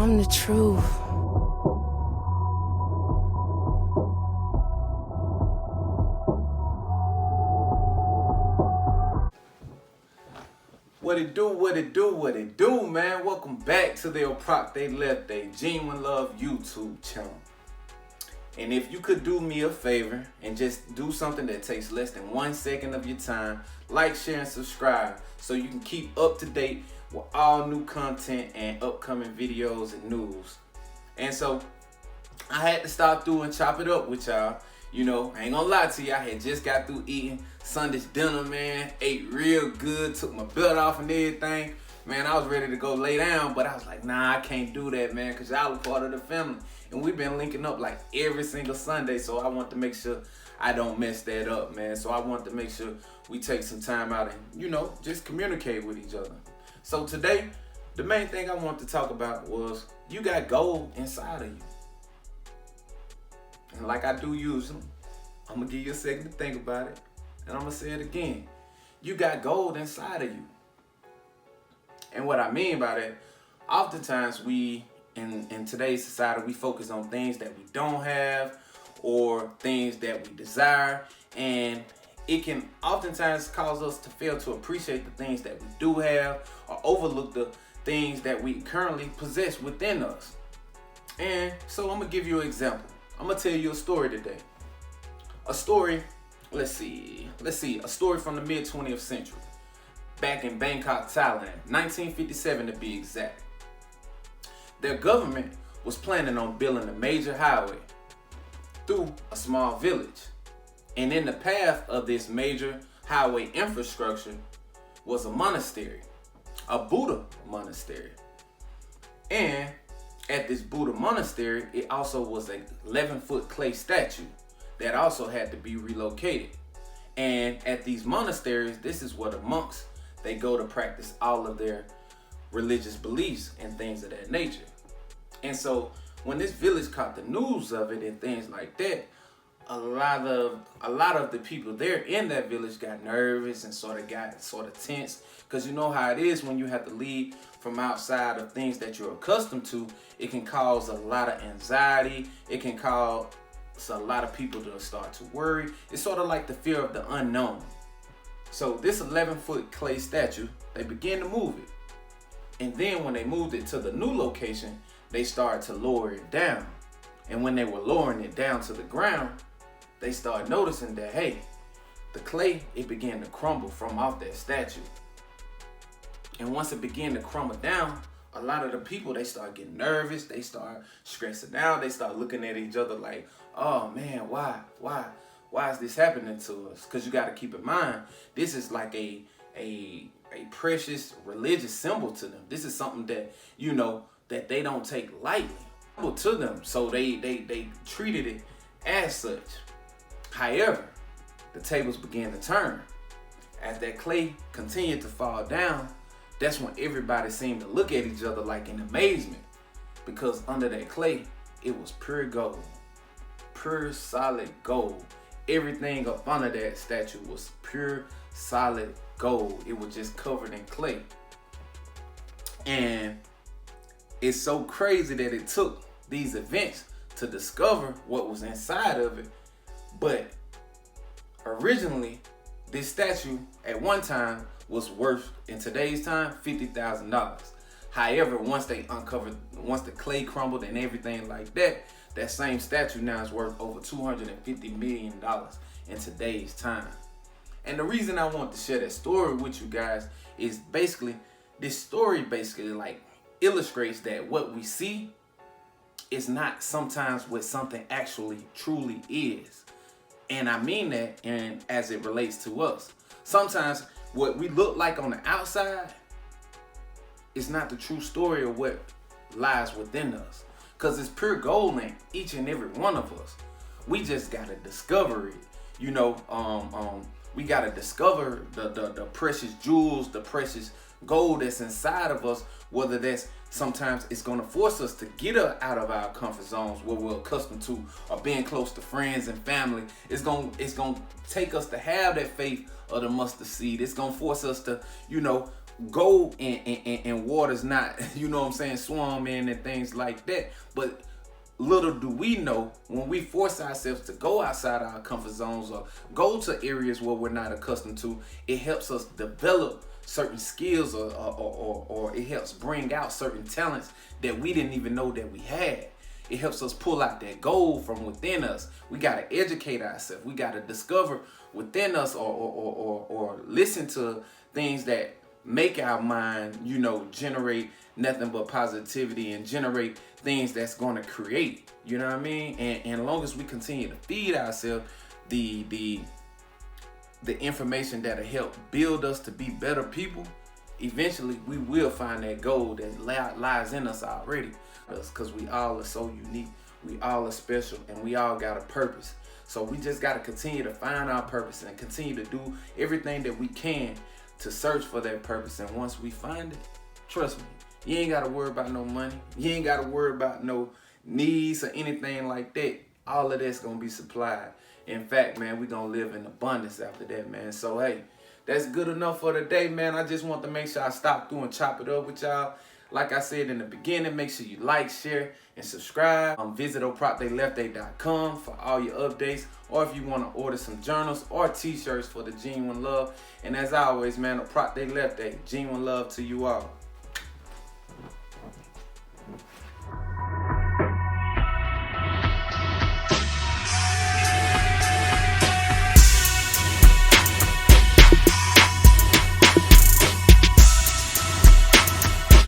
I'm the truth. What it do, what it do, what it do, man. Welcome back to the Opregte, Liefde, Genuine Love YouTube channel. And if you could do me a favor and just do something that takes less than 1 second of your time, like, share, and subscribe so you can keep up to date with all new content and upcoming videos and news. And so I had to stop through and chop it up with y'all. You know, I ain't gonna lie to you, I had just got through eating Sunday's dinner, man. Ate real good, took my belt off and everything. Man, I was ready to go lay down, but I was like, nah, I can't do that, man, because y'all are part of the family. And we've been linking up like every single Sunday, so I want to make sure I don't mess that up, man. So I want to make sure we take some time out and, you know, just communicate with each other. So today, the main thing I want to talk about was you got gold inside of you. And like I do usually, I'm going to give you a second to think about it. And I'm going to say it again. You got gold inside of you. And what I mean by that, oftentimes we, in today's society, we focus on things that we don't have or things that we desire. And it can oftentimes cause us to fail to appreciate the things that we do have or overlook the things that we currently possess within us. And so I'm going to give you an example. I'm going to tell you a story today. A story, let's see, a story from the mid-20th century. Back in Bangkok, Thailand, 1957 to be exact. Their government was planning on building a major highway through a small village. And in the path of this major highway infrastructure was a monastery, a Buddha monastery. And at this Buddha monastery, it also was an 11-foot clay statue that also had to be relocated. And at these monasteries, this is where the monks, they go to practice all of their religious beliefs and things of that nature. And so when this village caught the news of it and things like that, a lot of the people there in that village got nervous and sort of tense, because you know how it is when you have to lead from outside of things that you're accustomed to. It can cause a lot of anxiety. It can cause a lot of people to start to worry. It's sort of like the fear of the unknown. So this 11-foot clay statue, they began to move it. And then when they moved it to the new location, they started to lower it down. And when they were lowering it down to the ground, they started noticing that, hey, the clay, it began to crumble from off that statue. And once it began to crumble down, a lot of the people, they start getting nervous. They start stressing out. They start looking at each other like, oh man, why is this happening to us? Because you got to keep in mind, this is like a precious religious symbol to them. This is something that, you know, that they don't take lightly to them. So they treated it as such. However, the tables began to turn. As that clay continued to fall down, that's when everybody seemed to look at each other like in amazement, because under that clay, it was pure gold, pure solid gold. Everything up under that statue was pure solid gold. It was just covered in clay. And it's so crazy that it took these events to discover what was inside of it. But originally, this statue at one time was worth, in today's time, $50,000. However, once the clay crumbled and everything like that, that same statue now is worth over $250 million in today's time. And the reason I want to share that story with you guys is basically, this story basically like illustrates that what we see is not sometimes what something actually truly is. And I mean that and as it relates to us. Sometimes what we look like on the outside is not the true story of what lies within us. Because it's pure gold in each and every one of us. We just gotta discover it. You know, we gotta discover the precious jewels, the precious gold that's inside of us, whether that's sometimes it's gonna force us to get out of our comfort zones where we're accustomed to, or being close to friends and family. It's gonna take us to have that faith of the mustard seed. It's gonna force us to, you know, go in waters not, you know what I'm saying, swim in and things like that. But little do we know, when we force ourselves to go outside our comfort zones or go to areas where we're not accustomed to, it helps us develop certain skills, or it helps bring out certain talents that we didn't even know that we had. It helps us pull out that gold from within us. We got to educate ourselves. We got to discover within us, or listen to things that make our mind, you know, generate nothing but positivity and generate things that's going to create, you know what I mean? And as long as we continue to feed ourselves the information that'll help build us to be better people, eventually we will find that gold that lies in us already. Because we all are so unique, we all are special, and we all got a purpose. So we just got to continue to find our purpose and continue to do everything that we can to search for that purpose. And once we find it, trust me, you ain't got to worry about no money. You ain't got to worry about no needs or anything like that. All of that's going to be supplied. In fact, man, we're going to live in abundance after that, man. So, hey, that's good enough for today, man. I just want to make sure I stop through and chop it up with y'all. Like I said in the beginning, make sure you like, share, and subscribe. Visit Opregte.com for all your updates, or if you want to order some journals or t-shirts for the genuine love. And as always, man, Opregte, genuine love to you all.